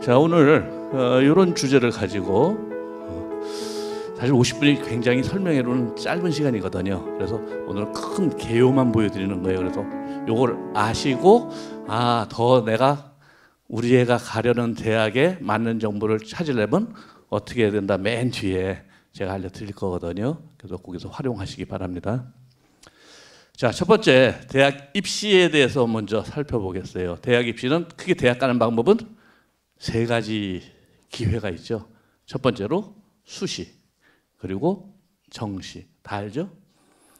자, 오늘 이런 주제를 가지고 사실 50분이 굉장히 설명해로는 짧은 시간이거든요. 그래서 오늘 큰 개요만 보여드리는 거예요. 그래서 요걸 아시고 더 내가 우리 애가 가려는 대학에 맞는 정보를 찾으려면 어떻게 해야 된다 맨 뒤에 제가 알려드릴 거거든요. 그래서 거기서 활용하시기 바랍니다. 자, 첫 번째 대학 입시에 대해서 먼저 살펴보겠어요. 대학 입시는 크게 대학 가는 방법은 세 가지 기회가 있죠. 첫 번째로 수시, 그리고 정시. 다 알죠?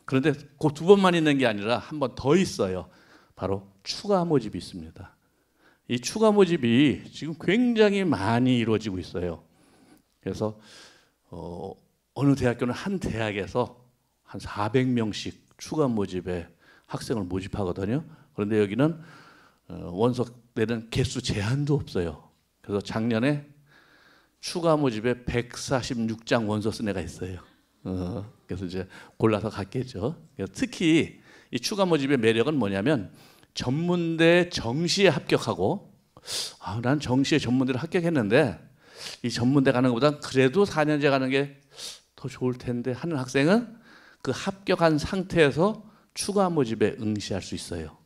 그런데 그 두 번만 있는 게 아니라 한 번 더 있어요. 바로 추가 모집이 있습니다. 이 추가 모집이 지금 굉장히 많이 이루어지고 있어요. 그래서 어느 대학교는 한 대학에서 한 400명씩 추가 모집에 학생을 모집하거든요. 그런데 여기는 원서 내는 개수 제한도 없어요. 그래서 작년에 추가 모집에 146장 원서 쓴 애가 있어요. 그래서 이제 골라서 갔겠죠. 특히 이 추가 모집의 매력은 뭐냐면 전문대 정시에 합격하고 난 정시에 전문대를 합격했는데 이 전문대 가는 것보다 그래도 4년제 가는 게 더 좋을 텐데 하는 학생은 그 합격한 상태에서 추가 모집에 응시할 수 있어요.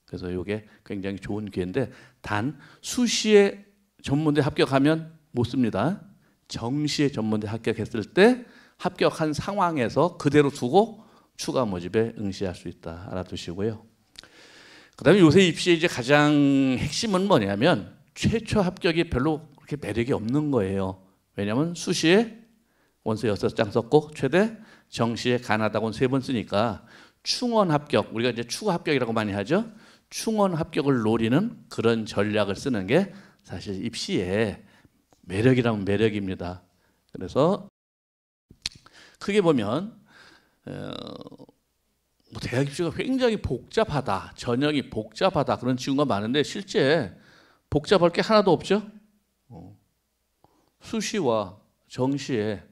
그래서 이게 굉장히 좋은 기회인데 단 수시에 전문대 합격하면 못 씁니다. 정시에 전문대 합격했을 때 합격한 상황에서 그대로 두고 추가 모집에 응시할 수 있다. 알아두시고요. 그다음에 요새 입시의 이제 가장 핵심은 뭐냐면 최초 합격이 별로 그렇게 매력이 없는 거예요. 왜냐하면 수시에 원서 6장 썼고 최대 정시에 가나다곤 3번 쓰니까 충원 합격, 우리가 이제 추가 합격이라고 많이 하죠. 충원 합격을 노리는 그런 전략을 쓰는 게 사실 입시의 매력이라면 매력입니다. 그래서 크게 보면 대학 입시가 굉장히 복잡하다, 전형이 복잡하다 그런 친구가 많은데 실제 복잡할 게 하나도 없죠. 수시와 정시에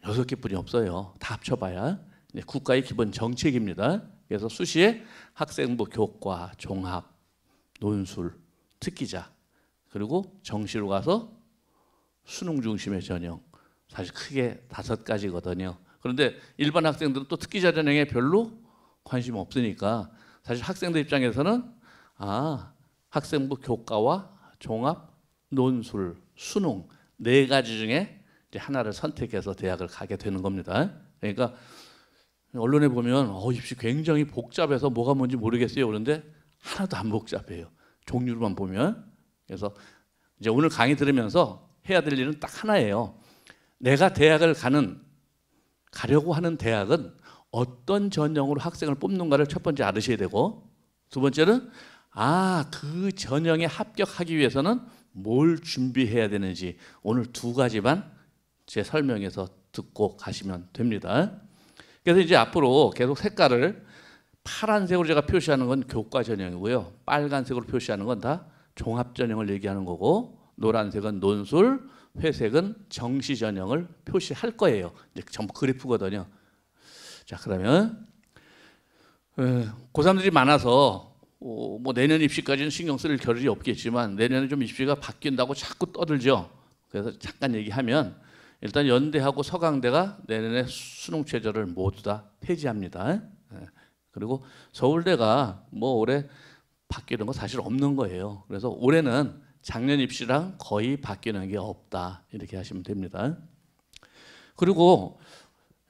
6개뿐이 없어요. 다 합쳐봐야 국가의 기본 정책입니다. 그래서 수시에 학생부 교과, 종합, 논술, 특기자, 그리고 정시로 가서 수능 중심의 전형, 사실 크게 5가지거든요. 그런데 일반 학생들은 또 특기자 전형에 별로 관심 없으니까 사실 학생들 입장에서는 학생부 교과와 종합, 논술, 수능 4가지 중에 이제 하나를 선택해서 대학을 가게 되는 겁니다. 그러니까 언론에 보면 입시 굉장히 복잡해서 뭐가 뭔지 모르겠어요. 그런데 하나도 안 복잡해요. 종류로만 보면. 그래서 이제 오늘 강의 들으면서 해야 될 일은 딱 하나예요. 내가 대학을 가려고 하는 대학은 어떤 전형으로 학생을 뽑는가를 첫 번째 알으셔야 되고, 두 번째는 그 전형에 합격하기 위해서는 뭘 준비해야 되는지 오늘 2가지만 제 설명에서 듣고 가시면 됩니다. 그래서 이제 앞으로 계속 색깔을 파란색으로 제가 표시하는 건 교과 전형이고요. 빨간색으로 표시하는 건 다 종합 전형을 얘기하는 거고, 노란색은 논술, 회색은 정시 전형을 표시할 거예요. 이제 전부 그래프거든요. 자, 그러면 고3들이 많아서 뭐 내년 입시까지는 신경 쓸 겨를이 없겠지만 내년에 좀 입시가 바뀐다고 자꾸 떠들죠. 그래서 잠깐 얘기하면 일단 연대하고 서강대가 내년에 수능 최저를 모두 다 폐지합니다. 그리고 서울대가 뭐 올해 바뀌는 거 사실 없는 거예요. 그래서 올해는 작년 입시랑 거의 바뀌는 게 없다 이렇게 하시면 됩니다. 그리고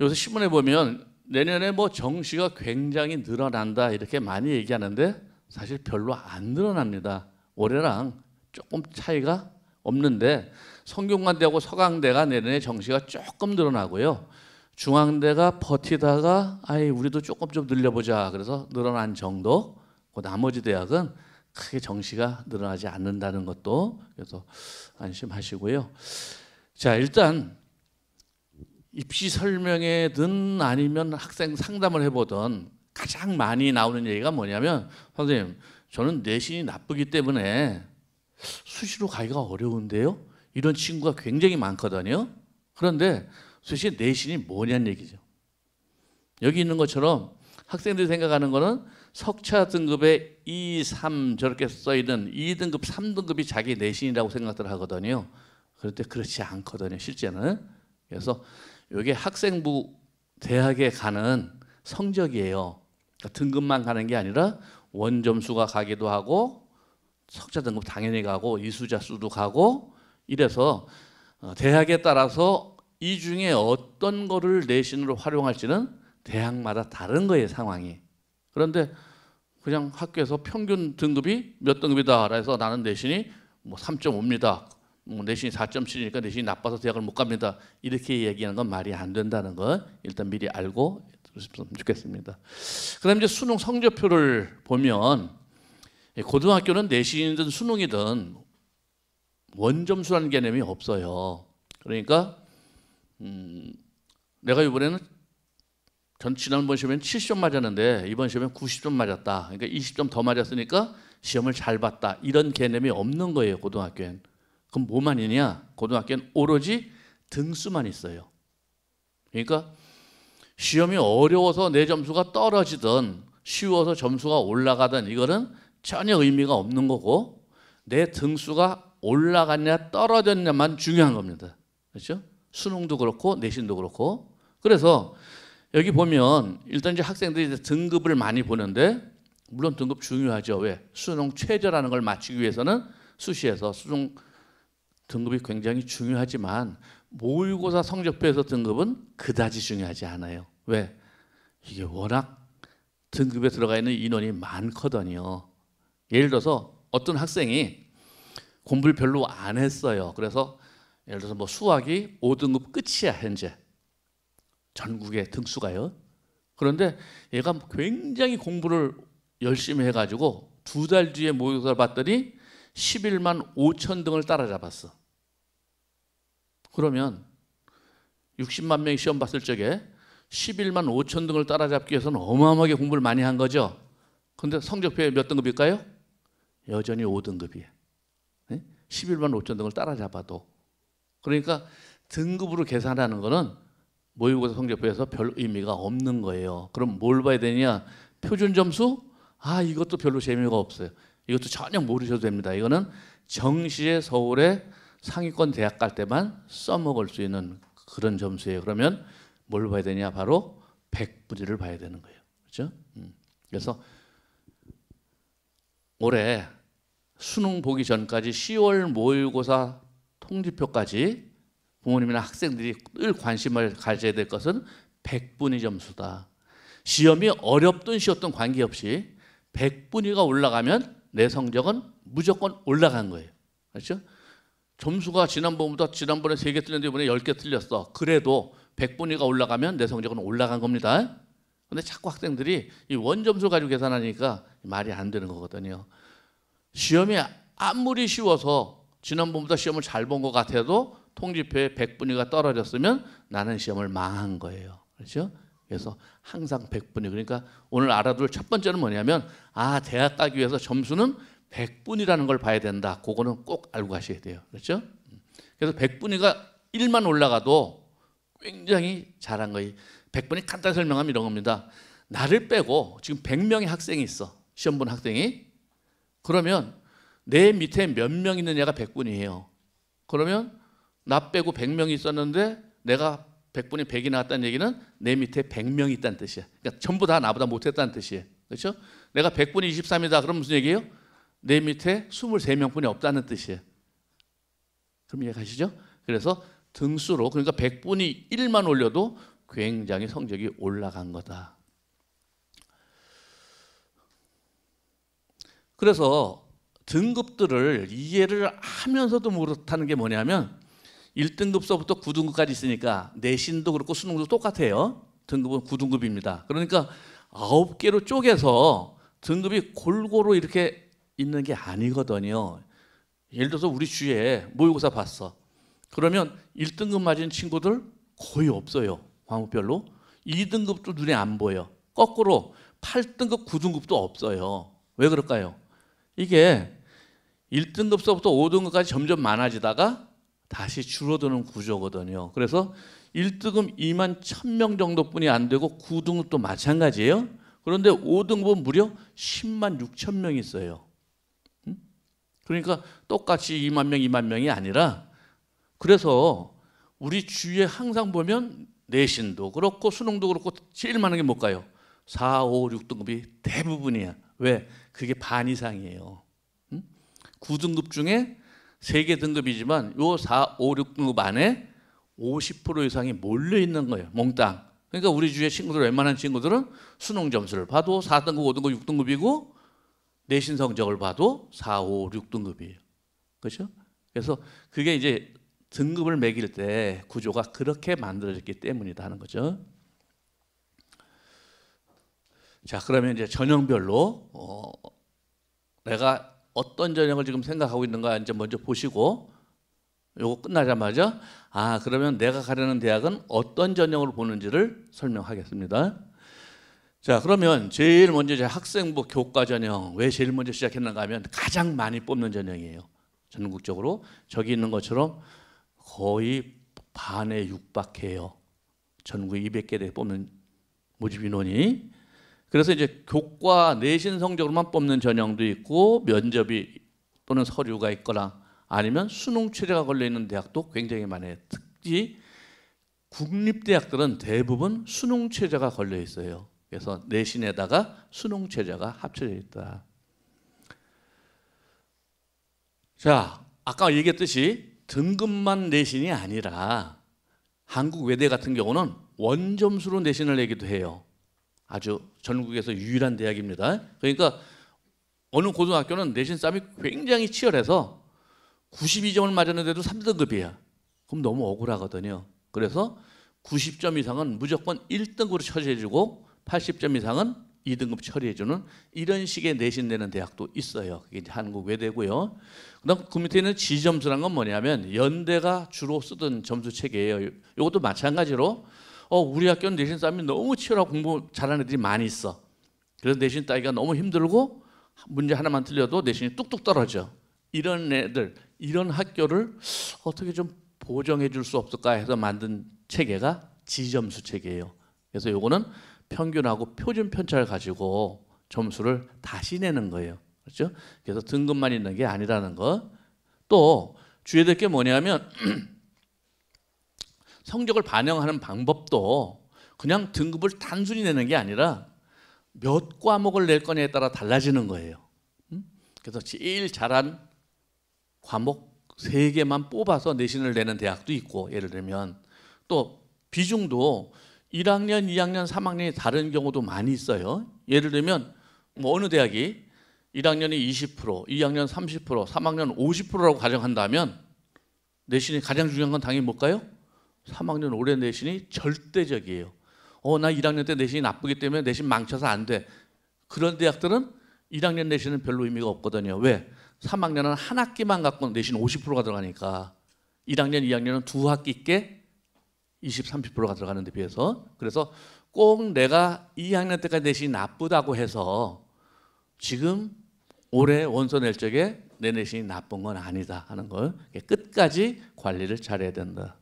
요새 신문에 보면 내년에 뭐 정시가 굉장히 늘어난다 이렇게 많이 얘기하는데 사실 별로 안 늘어납니다. 올해랑 조금 차이가 없는데 성균관대하고 서강대가 내년에 정시가 조금 늘어나고요. 중앙대가 버티다가 우리도 조금 좀 늘려보자 그래서 늘어난 정도. 나머지 대학은 크게 정시가 늘어나지 않는다는 것도 그래서 안심하시고요. 자, 일단 입시 설명회든 아니면 학생 상담을 해보던 가장 많이 나오는 얘기가 뭐냐면 선생님 저는 내신이 나쁘기 때문에 수시로 가기가 어려운데요. 이런 친구가 굉장히 많거든요. 그런데 도대체 내신이 뭐냐는 얘기죠. 여기 있는 것처럼 학생들이 생각하는 거는 석차 등급에 2, 3 저렇게 써있는 2등급, 3등급이 자기 내신이라고 생각들 하거든요. 그런데 그렇지 않거든요, 실제는. 그래서 이게 학생부 대학에 가는 성적이에요. 그러니까 등급만 가는 게 아니라 원점수가 가기도 하고 석차 등급 당연히 가고 이수자 수도 가고 이래서 대학에 따라서 이 중에 어떤 거를 내신으로 활용할지는 대학마다 다른 거예요, 상황이. 그런데 그냥 학교에서 평균 등급이 몇 등급이다 해서 나는 내신이 뭐 3.5입니다. 내신이 4.7이니까 내신이 나빠서 대학을 못 갑니다. 이렇게 얘기하는 건 말이 안 된다는 거 일단 미리 알고 있으면 좋겠습니다. 그다음 이제 수능 성적표를 보면 고등학교는 내신이든 수능이든 원점수라는 개념이 없어요. 그러니까 내가 이번에는 지난번 시험엔 70점 맞았는데 이번 시험엔 90점 맞았다. 그러니까 20점 더 맞았으니까 시험을 잘 봤다. 이런 개념이 없는 거예요, 고등학교엔. 그럼 뭐만 있냐? 고등학교는 오로지 등수만 있어요. 그러니까 시험이 어려워서 내 점수가 떨어지든 쉬워서 점수가 올라가든 이거는 전혀 의미가 없는 거고 내 등수가 올라갔냐 떨어졌냐만 중요한 겁니다. 그렇죠? 수능도 그렇고 내신도 그렇고. 그래서 여기 보면 일단 이제 학생들이 이제 등급을 많이 보는데 물론 등급 중요하죠. 왜? 수능 최저라는 걸 맞추기 위해서는 수시에서 수능 등급이 굉장히 중요하지만 모의고사 성적표에서 등급은 그다지 중요하지 않아요. 왜? 이게 워낙 등급에 들어가 있는 인원이 많거든요. 예를 들어서 어떤 학생이 공부를 별로 안 했어요. 그래서 예를 들어서 뭐 수학이 5등급 끝이야 현재 전국의 등수가요. 그런데 얘가 굉장히 공부를 열심히 해가지고 2달 뒤에 모의고사를 봤더니 11만 5천 등을 따라잡았어. 그러면 60만 명이 시험 봤을 적에 11만 5천 등을 따라잡기 위해서는 어마어마하게 공부를 많이 한 거죠. 근데 성적표에 몇 등급일까요? 여전히 5등급이에요. 11만 5천 등을 따라잡아도. 그러니까 등급으로 계산하는 거는 모의고사 성적표에서 별 의미가 없는 거예요. 그럼 뭘 봐야 되냐? 표준 점수? 이것도 별로 재미가 없어요. 이것도 전혀 모르셔도 됩니다. 이거는 정시에 서울에 상위권 대학 갈 때만 써먹을 수 있는 그런 점수예요. 그러면 뭘 봐야 되냐? 바로 백분위를 봐야 되는 거예요. 그렇죠? 그래서 올해 수능 보기 전까지 10월 모의고사 통지표까지 부모님이나 학생들이 늘 관심을 가져야 될 것은 백분위 점수다. 시험이 어렵든 쉬웠든 관계없이 백분위가 올라가면 내 성적은 무조건 올라간 거예요. 그렇죠? 점수가 지난번에 3개 틀렸는데 이번에 10개 틀렸어. 그래도 백분위가 올라가면 내 성적은 올라간 겁니다. 근데 자꾸 학생들이 이 원점수 가지고 계산하니까 말이 안 되는 거거든요. 시험이 아무리 쉬워서 지난번보다 시험을 잘 본 것 같아도 통지표에 백분위가 떨어졌으면 나는 시험을 망한 거예요. 그렇죠? 그래서 항상 백분위. 그러니까 오늘 알아둘 첫 번째는 뭐냐면 대학 가기 위해서 점수는 백분위라는 걸 봐야 된다. 그거는 꼭 알고 가셔야 돼요. 그렇죠? 그래서 백분위가 1만 올라가도 굉장히 잘한 거예요. 백분위 간단히 설명하면 이런 겁니다. 나를 빼고 지금 100명의 학생이 있어. 시험 본 학생이. 그러면 내 밑에 몇 명 있느냐가 백분위예요. 그러면 나 빼고 100명이 있었는데 내가 백분위 100이 나왔다는 얘기는 내 밑에 100명이 있다는 뜻이야. 그러니까 전부 다 나보다 못했다는 뜻이에요. 그렇죠? 내가 백분위 23이다. 그럼 무슨 얘기예요? 내 밑에 23명뿐이 없다는 뜻이에요. 그럼 이해가시죠? 그래서 등수로 그러니까 백분위 1만 올려도 굉장히 성적이 올라간 거다. 그래서 등급들을 이해를 하면서도 못하는 게 뭐냐면 1등급서부터 9등급까지 있으니까 내신도 그렇고 수능도 똑같아요. 등급은 9등급입니다. 그러니까 9개로 쪼개서 등급이 골고루 이렇게 있는 게 아니거든요. 예를 들어서 우리 주위에 모의고사 봤어. 그러면 1등급 맞은 친구들 거의 없어요. 과목별로. 2등급도 눈에 안 보여. 거꾸로 8등급, 9등급도 없어요. 왜 그럴까요? 이게 1등급서부터 5등급까지 점점 많아지다가 다시 줄어드는 구조거든요. 그래서 1등급 2만 1000명 정도뿐이 안 되고 9등급도 마찬가지예요. 그런데 5등급은 무려 10만 6천 명이 있어요. 그러니까 똑같이 2만 명, 2만 명이 아니라, 그래서 우리 주위에 항상 보면 내신도 그렇고 수능도 그렇고 제일 많은 게 뭘까요? 4, 5, 6등급이 대부분이야. 왜? 그게 반 이상이에요. 9등급 중에 3개 등급이지만 요 4, 5, 6등급 안에 50% 이상이 몰려 있는 거예요. 몽땅. 그러니까 우리 주위의 친구들, 웬만한 친구들은 수능 점수를 봐도 4등급, 5등급, 6등급이고 내신 성적을 봐도 4, 5, 6등급이에요. 그렇죠? 그래서 그게 이제 등급을 매길 때 구조가 그렇게 만들어졌기 때문이다 하는 거죠. 자, 그러면 이제 전형별로 내가 어떤 전형을 지금 생각하고 있는가 이제 먼저 보시고, 요거 끝나자마자 그러면 내가 가려는 대학은 어떤 전형으로 보는지를 설명하겠습니다. 자, 그러면 제일 먼저 이제 학생부 교과 전형 왜 제일 먼저 시작했는가 하면 가장 많이 뽑는 전형이에요. 전국적으로 저기 있는 것처럼 거의 반에 육박해요. 전국 200개를 뽑는 모집 인원이. 그래서 이제 교과 내신 성적으로만 뽑는 전형도 있고 면접이 또는 서류가 있거나 아니면 수능 최저가 걸려 있는 대학도 굉장히 많아요. 특히 국립대학들은 대부분 수능 최저가 걸려 있어요. 그래서 내신에다가 수능 최저가 합쳐져 있다. 자, 아까 얘기했듯이 등급만 내신이 아니라 한국 외대 같은 경우는 원점수로 내신을 내기도 해요. 아주 전국에서 유일한 대학입니다. 그러니까 어느 고등학교는 내신 싸움이 굉장히 치열해서 92점을 맞았는데도 3등급이야. 그럼 너무 억울하거든요. 그래서 90점 이상은 무조건 1등급으로 처리해주고 80점 이상은 2등급 처리해주는 이런 식의 내신 내는 대학도 있어요. 그게 이제 한국 외대고요. 그다음 그 밑에 있는 지점수란 건 뭐냐면 연대가 주로 쓰던 점수 체계예요. 이것도 마찬가지로 우리 학교는 내신 싸움이 너무 치열하고 공부 잘하는 애들이 많이 있어. 그래서 내신 따기가 너무 힘들고 문제 하나만 틀려도 내신이 뚝뚝 떨어져. 이런 애들, 이런 학교를 어떻게 좀 보정해 줄 수 없을까 해서 만든 체계가 지점수 체계예요. 그래서 요거는 평균하고 표준 편차를 가지고 점수를 다시 내는 거예요. 그렇죠? 그래서 등급만 있는 게 아니라는 거. 또 주의해야 될 게 뭐냐면 성적을 반영하는 방법도 그냥 등급을 단순히 내는 게 아니라 몇 과목을 낼 거냐에 따라 달라지는 거예요. 그래서 제일 잘한 과목 3개만 뽑아서 내신을 내는 대학도 있고, 예를 들면 또 비중도 1학년, 2학년, 3학년이 다른 경우도 많이 있어요. 예를 들면 뭐 어느 대학이 1학년이 20%, 2학년 30%, 3학년 50%라고 가정한다면 내신이 가장 중요한 건 당연히 뭘까요? 3학년 올해 내신이 절대적이에요. 나 1학년 때 내신이 나쁘기 때문에 내신 망쳐서 안 돼. 그런 대학들은 1학년 내신은 별로 의미가 없거든요. 왜? 3학년은 한 학기만 갖고 내신 50%가 들어가니까 1학년, 2학년은 두 학기께 20, 30%가 들어가는 데 비해서. 그래서 꼭 내가 2학년 때까지 내신이 나쁘다고 해서 지금 올해 원서 낼 적에 내 내신이 나쁜 건 아니다 하는 걸 끝까지 관리를 잘해야 된다.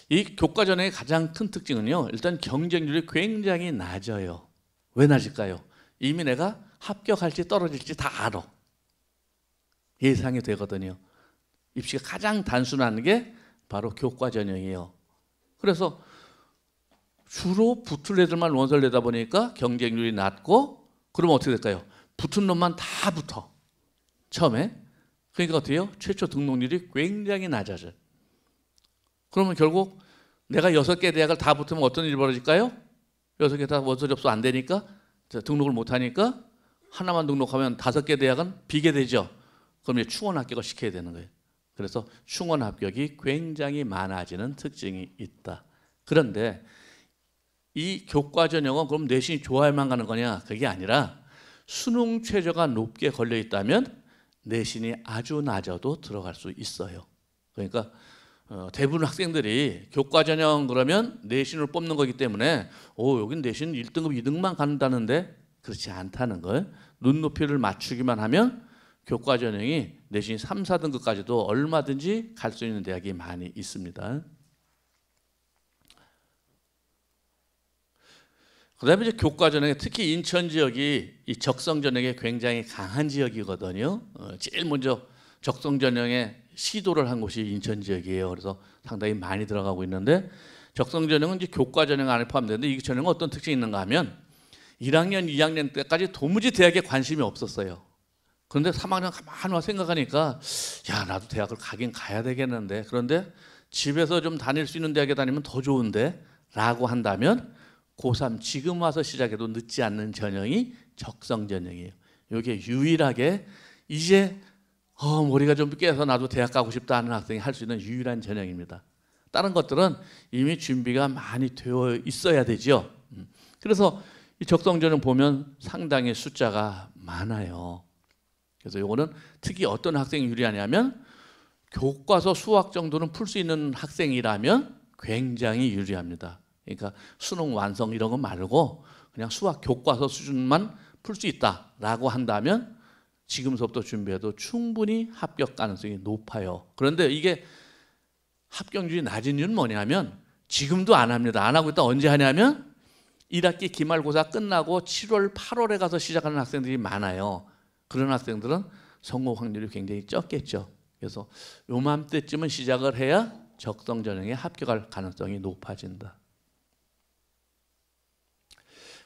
이 교과 전형의 가장 큰 특징은요, 일단 경쟁률이 굉장히 낮아요. 왜 낮을까요? 이미 내가 합격할지 떨어질지 다 알아. 예상이 되거든요. 입시가 가장 단순한 게 바로 교과 전형이에요. 그래서 주로 붙을 애들만 원서를 내다 보니까 경쟁률이 낮고, 그러면 어떻게 될까요? 붙은 놈만 다 붙어. 처음에. 그러니까 어떻게 해요? 최초 등록률이 굉장히 낮아져요. 그러면 결국 내가 6개 대학을 다 붙으면 어떤 일이 벌어질까요? 6개 다 원서 접수 안 되니까, 등록을 못 하니까 하나만 등록하면 5개 대학은 비게 되죠. 그럼 이제 충원 합격을 시켜야 되는 거예요. 그래서 충원 합격이 굉장히 많아지는 특징이 있다. 그런데 이 교과 전형은 그럼 내신이 좋아야만 가는 거냐? 그게 아니라 수능 최저가 높게 걸려 있다면 내신이 아주 낮아도 들어갈 수 있어요. 그러니까 대부분 학생들이 교과 전형 그러면 내신을 뽑는 거기 때문에 여긴 내신 1등급, 2등만 간다는데 그렇지 않다는 거예요. 눈높이를 맞추기만 하면 교과 전형이 내신 3, 4등급까지도 얼마든지 갈 수 있는 대학이 많이 있습니다. 그다음에 이제 교과 전형에 특히 인천 지역이 이 적성 전형에 굉장히 강한 지역이거든요. 제일 먼저 적성 전형에 시도를 한 곳이 인천 지역이에요. 그래서 상당히 많이 들어가고 있는데 적성 전형은 이제 교과 전형 안에 포함되는데 이 전형은 어떤 특징이 있는가 하면 1학년, 2학년 때까지 도무지 대학에 관심이 없었어요. 그런데 3학년 가만히 와 생각하니까 야 나도 대학을 가긴 가야 되겠는데 그런데 집에서 좀 다닐 수 있는 대학에 다니면 더 좋은데 라고 한다면 고3 지금 와서 시작해도 늦지 않는 전형이 적성 전형이에요. 이게 유일하게 이제 머리가 좀 깨서 나도 대학 가고 싶다 하는 학생이 할 수 있는 유일한 전형입니다. 다른 것들은 이미 준비가 많이 되어 있어야 되죠. 그래서 이 적성 전형 보면 상당히 숫자가 많아요. 그래서 이거는 특히 어떤 학생이 유리하냐면 교과서 수학 정도는 풀 수 있는 학생이라면 굉장히 유리합니다. 그러니까 수능 완성 이런 거 말고 그냥 수학 교과서 수준만 풀 수 있다라고 한다면 지금서부터 준비해도 충분히 합격 가능성이 높아요. 그런데 이게 합격률이 낮은 이유는 뭐냐면 지금도 안 합니다. 안 하고 있다 언제 하냐면 1학기 기말고사 끝나고 7월, 8월에 가서 시작하는 학생들이 많아요. 그런 학생들은 성공 확률이 굉장히 적겠죠. 그래서 요맘때쯤은 시작을 해야 적성 전형에 합격할 가능성이 높아진다.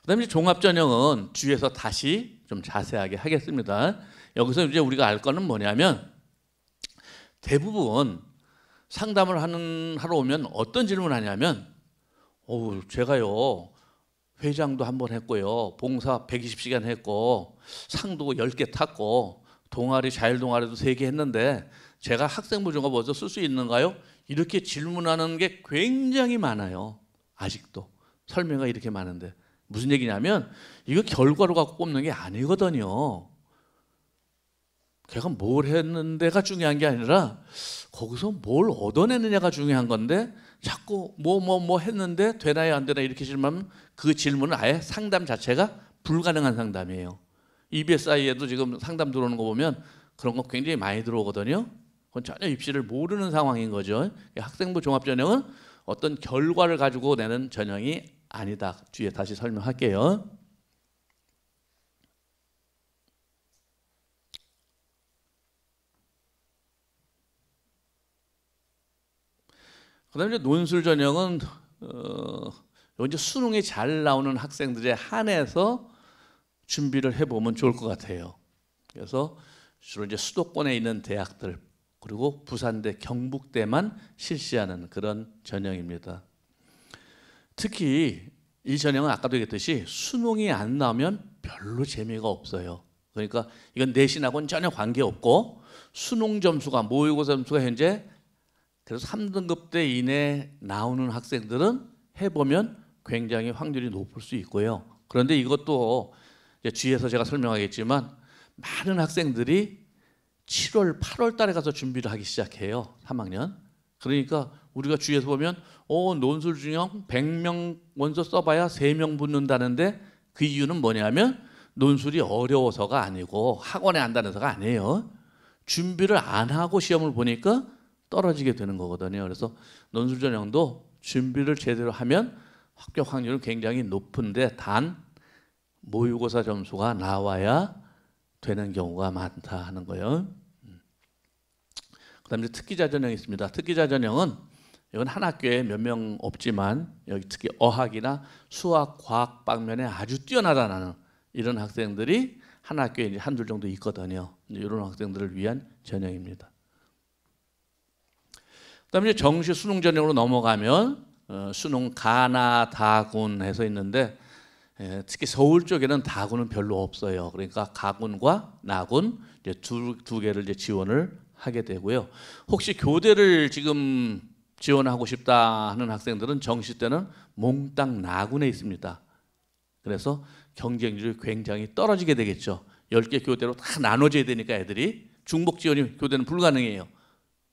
그다음에 종합 전형은 뒤에서 다시 좀 자세하게 하겠습니다. 여기서 이제 우리가 알 거는 뭐냐면 대부분 상담을 하러 오면 어떤 질문을 하냐면 제가요 회장도 한번 했고요 봉사 120시간 했고 상도 10개 탔고 동아리 자율동아리도 3개 했는데 제가 학생부 종합 어디서 쓸 수 있는가요? 이렇게 질문하는 게 굉장히 많아요. 아직도 설명이 이렇게 많은데 무슨 얘기냐면 이거 결과로 갖고 뽑는 게 아니거든요. 걔가 뭘 했는데가 중요한 게 아니라 거기서 뭘 얻어내느냐가 중요한 건데 자꾸 뭐 했는데 되나요 안 되나 이렇게 질문하면 그 질문은 아예 상담 자체가 불가능한 상담이에요. EBSI에도 지금 상담 들어오는 거 보면 그런 거 굉장히 많이 들어오거든요. 그건 전혀 입시를 모르는 상황인 거죠. 학생부 종합전형은 어떤 결과를 가지고 내는 전형이 아니다. 뒤에 다시 설명할게요. 그다음에 논술 전형은 이제 수능이 잘 나오는 학생들에 한해서 준비를 해보면 좋을 것 같아요. 그래서 주로 이제 수도권에 있는 대학들 그리고 부산대, 경북대만 실시하는 그런 전형입니다. 특히 이 전형은 아까도 얘기했듯이 수능이 안 나오면 별로 재미가 없어요. 그러니까 이건 내신하고는 전혀 관계없고 수능 점수가 모의고사 점수가 현재 그래서 3등급대 이내 나오는 학생들은 해보면 굉장히 확률이 높을 수 있고요. 그런데 이것도 이제 뒤에서 제가 설명하겠지만 많은 학생들이 7월, 8월 달에 가서 준비를 하기 시작해요. 3학년. 그러니까 우리가 주위에서 보면 논술 중형 100명 원서 써봐야 3명 붙는다는데 그 이유는 뭐냐면 논술이 어려워서가 아니고 학원에 안 다녀서가 아니에요. 준비를 안 하고 시험을 보니까 떨어지게 되는 거거든요. 그래서 논술 전형도 준비를 제대로 하면 합격 확률은 굉장히 높은데 단 모의고사 점수가 나와야 되는 경우가 많다 하는 거예요. 그다음에 특기자 전형이 있습니다. 특기자 전형은 이건 한 학교에 몇 명 없지만 여기 특히 어학이나 수학, 과학 방면에 아주 뛰어나다는 이런 학생들이 한 학교에 이제 한둘 정도 있거든요. 이런 학생들을 위한 전형입니다. 그다음에 이제 정시 수능 전형으로 넘어가면 수능 가나 다군 해서 있는데 특히 서울 쪽에는 다군은 별로 없어요. 그러니까 가군과 나군 이제 두 개를 이제 지원을 하게 되고요. 혹시 교대를 지금 지원하고 싶다 하는 학생들은 정시 때는 몽땅 나군에 있습니다. 그래서 경쟁률이 굉장히 떨어지게 되겠죠. 10개 교대로 다 나눠져야 되니까 애들이 중복 지원이 교대는 불가능해요.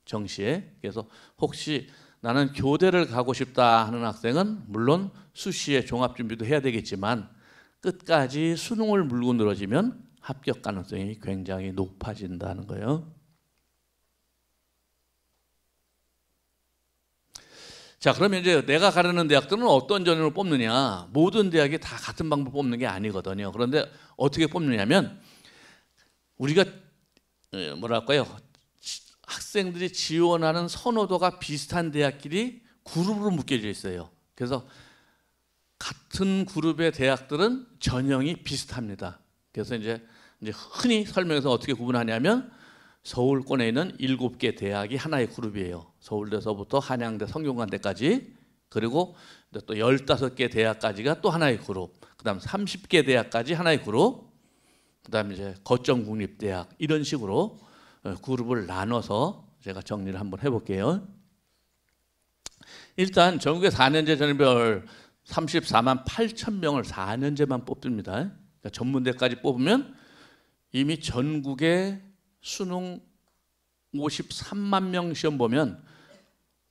정시에. 그래서 혹시 나는 교대를 가고 싶다 하는 학생은 물론 수시에 종합 준비도 해야 되겠지만 끝까지 수능을 물고 늘어지면 합격 가능성이 굉장히 높아진다는 거예요. 자, 그러면 이제 내가 가르는 대학들은 어떤 전형을 뽑느냐? 모든 대학이 다 같은 방법 뽑는 게 아니거든요. 그런데 어떻게 뽑느냐면 우리가 뭐랄까요? 학생들이 지원하는 선호도가 비슷한 대학끼리 그룹으로 묶여져 있어요. 그래서 같은 그룹의 대학들은 전형이 비슷합니다. 그래서 이제 흔히 설명해서 어떻게 구분하냐면 서울권에 있는 7개 대학이 하나의 그룹이에요. 서울대서부터 한양대, 성균관대까지. 그리고 또 15개 대학까지가 또 하나의 그룹. 그다음 30개 대학까지 하나의 그룹. 그다음 이제 거점 국립대학 이런 식으로 그룹을 나눠서 제가 정리를 한번 해볼게요. 일단 전국의 4년제 전형별 34만 8천 명을 4년제만 뽑습니다. 그러니까 전문대까지 뽑으면 이미 전국의 수능 53만 명 시험 보면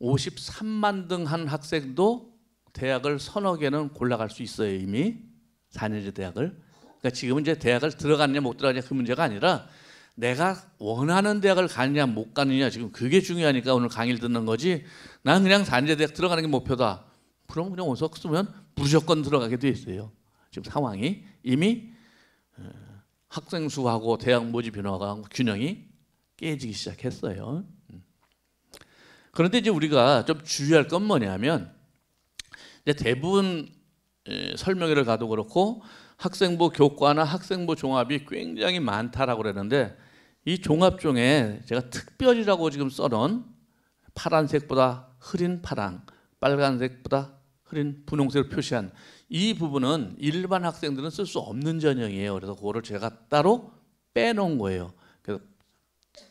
53만 등 한 학생도 대학을 서너 개는 골라갈 수 있어요. 이미 4년제 대학을. 그러니까 지금은 이제 대학을 들어가느냐 못 들어가느냐 그 문제가 아니라 내가 원하는 대학을 가느냐 못 가느냐 지금 그게 중요하니까 오늘 강의를 듣는 거지. 난 그냥 4년제 대학 들어가는 게 목표다. 그럼 그냥 어서 쓰면 무조건 들어가게 돼 있어요. 지금 상황이 이미 학생 수하고 대학 모집 인원과 균형이 깨지기 시작했어요. 그런데 이제 우리가 좀 주의할 건 뭐냐면 이제 대부분 설명회를 가도 그렇고 학생부 교과나 학생부 종합이 굉장히 많다라고 그러는데 이 종합 중에 제가 특별이라고 지금 써놓은 파란색보다 흐린 파랑, 빨간색보다 흐린 분홍색을 표시한 이 부분은 일반 학생들은 쓸 수 없는 전형이에요. 그래서 그거를 제가 따로 빼놓은 거예요. 그래서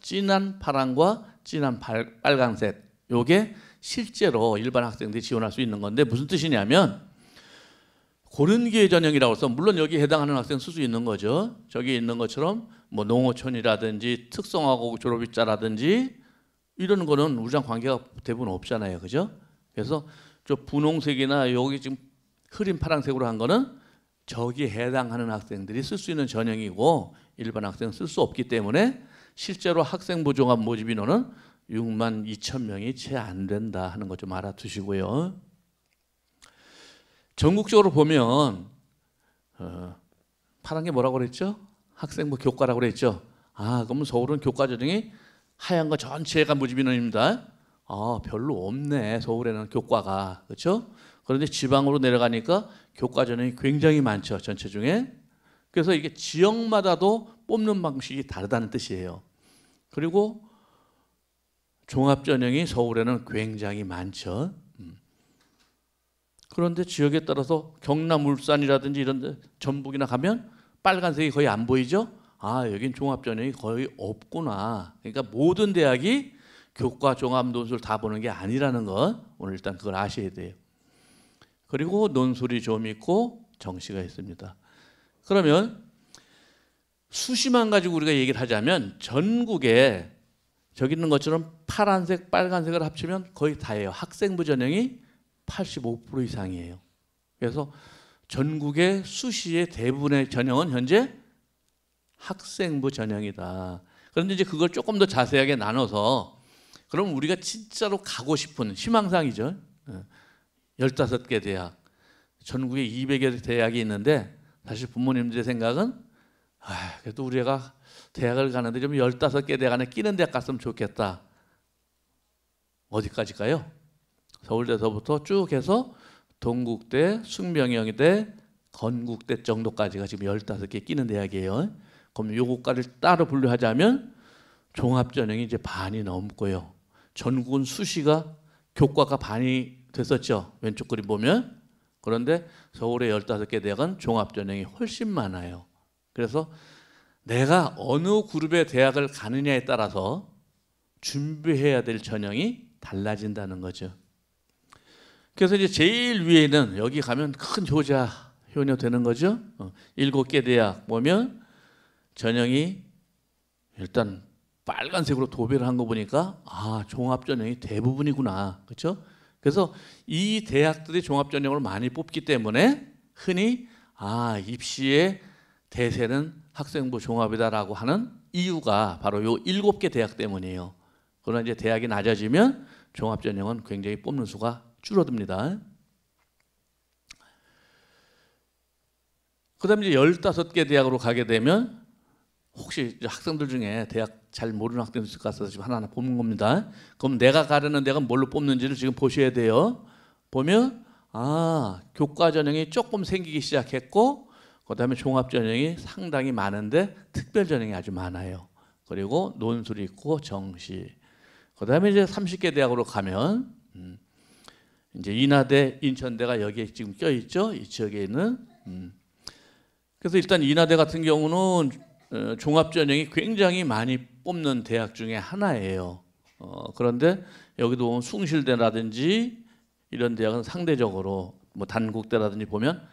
진한 파랑과 진한 빨간색 요게 실제로 일반 학생들이 지원할 수 있는 건데 무슨 뜻이냐면 고른기회 전형이라고 해서 물론 여기에 해당하는 학생 쓸 수 있는 거죠. 저기 있는 것처럼 뭐 농어촌이라든지 특성화고 졸업입자라든지 이런 거는 우리랑 관계가 대부분 없잖아요. 그죠? 그래서 저 분홍색이나 여기 지금 흐린 파란색으로 한 거는 저기에 해당하는 학생들이 쓸 수 있는 전형이고 일반 학생은 쓸 수 없기 때문에 실제로 학생부 종합 모집 인원은 6만 2천 명이 채 안 된다 하는 것 좀 알아두시고요. 전국적으로 보면 파란 게 뭐라고 그랬죠? 학생부 교과라고 그랬죠? 아, 그러면 서울은 교과 전형이 하얀 거 전체가 모집 인원입니다. 아, 별로 없네. 서울에는 교과가. 그렇죠? 그런데 지방으로 내려가니까 교과 전형이 굉장히 많죠. 전체 중에. 그래서 이게 지역마다도 뽑는 방식이 다르다는 뜻이에요. 그리고 종합 전형이 서울에는 굉장히 많죠. 그런데 지역에 따라서 경남, 울산이라든지 이런 데 전북이나 가면 빨간색이 거의 안 보이죠? 아, 여긴 종합 전형이 거의 없구나. 그러니까 모든 대학이 교과 종합 논술을 다 보는 게 아니라는 것 오늘 일단 그걸 아셔야 돼요. 그리고 논술이 좀 있고 정시가 있습니다. 그러면 수시만 가지고 우리가 얘기를 하자면 전국에 저기 있는 것처럼 파란색, 빨간색을 합치면 거의 다예요. 학생부 전형이 85% 이상이에요. 그래서 전국의 수시의 대부분의 전형은 현재 학생부 전형이다. 그런데 이제 그걸 조금 더 자세하게 나눠서 그럼 우리가 진짜로 가고 싶은 희망사항이죠. 15개 대학, 전국에 200여 대학이 있는데 사실 부모님들의 생각은 그래도 우리 애가 대학을 가는데 좀 15개 대학 안에 끼는 대학 갔으면 좋겠다. 어디까지일까요? 서울대서부터 쭉 해서 동국대, 숙명여대, 건국대 정도까지가 지금 15개 끼는 대학이에요. 그럼 요거까지 따로 분류하자면 종합전형이 이제 반이 넘고요. 전국은 수시가 교과가 반이 됐었죠. 왼쪽 그림 보면. 그런데 서울의 15개 대학은 종합전형이 훨씬 많아요. 그래서 내가 어느 그룹의 대학을 가느냐에 따라서 준비해야 될 전형이 달라진다는 거죠. 그래서 이제 제일 위에는 여기 가면 큰 효자, 효녀 되는 거죠. 7개 대학 보면 전형이 일단 빨간색으로 도배를 한 거 보니까 아, 종합전형이 대부분이구나. 그렇죠? 그래서 이 대학들이 종합전형을 많이 뽑기 때문에 흔히 아, 입시의 대세는 학생부 종합이다라고 하는 이유가 바로 요 7개 대학 때문이에요. 그러나 이제 대학이 낮아지면 종합전형은 굉장히 뽑는 수가 줄어듭니다. 그 다음에 이제 15개 대학으로 가게 되면 혹시 학생들 중에 대학 잘 모르는 학생들 있을 것 같아서 지금 하나하나 뽑는 겁니다. 그럼 내가 가려는 데가 뭘로 뽑는지를 지금 보셔야 돼요. 보면 교과 전형이 조금 생기기 시작했고 그 다음에 종합 전형이 상당히 많은데 특별 전형이 아주 많아요. 그리고 논술이 있고 정시. 그 다음에 이제 30개 대학으로 가면 이제 인하대, 인천대가 여기에 지금 껴있죠. 이 지역에 있는. 그래서 일단 인하대 같은 경우는 종합 전형이 굉장히 많이 뽑는 대학 중에 하나예요. 그런데 여기도 숭실대라든지 이런 대학은 상대적으로 뭐 단국대라든지 보면